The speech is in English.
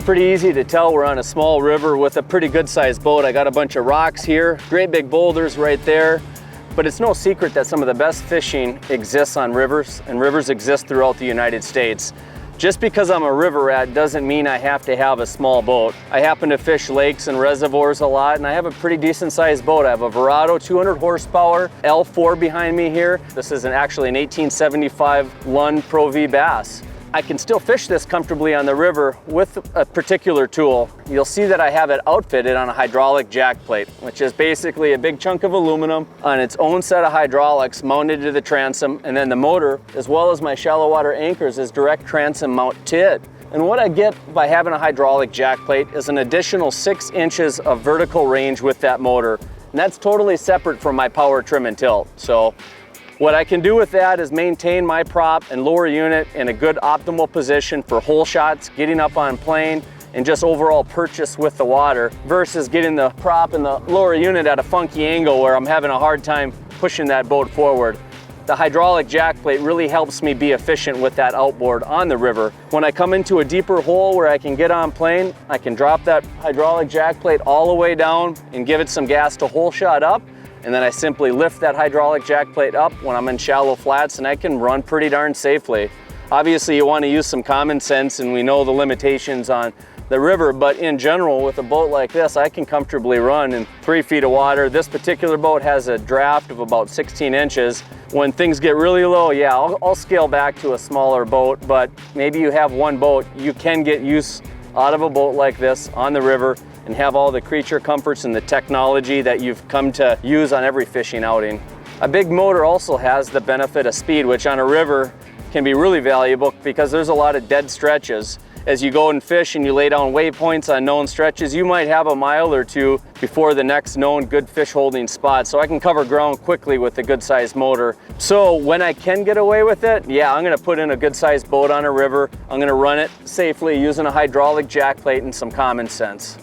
pretty easy to tell we're on a small river with a pretty good sized boat. I got a bunch of rocks here, great big boulders right there. But it's no secret that some of the best fishing exists on rivers, and rivers exist throughout the United States. Just because I'm a river rat doesn't mean I have to have a small boat. I happen to fish lakes and reservoirs a lot, and I have a pretty decent sized boat. I have a Verado 200 horsepower L4 behind me here. This is actually an 1875 Lund Pro V bass. I can still fish this comfortably on the river with a particular tool. You'll see that I have it outfitted on a hydraulic jack plate, which is basically a big chunk of aluminum on its own set of hydraulics mounted to the transom, and then the motor, as well as my shallow water anchors, is direct transom mount to it. And what I get by having a hydraulic jack plate is an additional 6 inches of vertical range with that motor. And that's totally separate from my power trim and tilt. So what I can do with that is maintain my prop and lower unit in a good optimal position for hole shots, getting up on plane, and just overall purchase with the water, versus getting the prop and the lower unit at a funky angle where I'm having a hard time pushing that boat forward. The hydraulic jack plate really helps me be efficient with that outboard on the river. When I come into a deeper hole where I can get on plane, I can drop that hydraulic jack plate all the way down and give it some gas to hole shot up. And then I simply lift that hydraulic jack plate up when I'm in shallow flats, and I can run pretty darn safely. Obviously you want to use some common sense, and we know the limitations on the river, but in general with a boat like this I can comfortably run in 3 feet of water. This particular boat has a draft of about 16 inches. When things get really low, yeah, I'll scale back to a smaller boat, but maybe you have one boat, you can get use out of a boat like this on the river and have all the creature comforts and the technology that you've come to use on every fishing outing. A big motor also has the benefit of speed, which on a river can be really valuable because there's a lot of dead stretches. As you go and fish and you lay down waypoints on known stretches, you might have a mile or two before the next known good fish holding spot. So I can cover ground quickly with a good sized motor. So when I can get away with it, yeah, I'm gonna put in a good sized boat on a river. I'm gonna run it safely using a hydraulic jack plate and some common sense.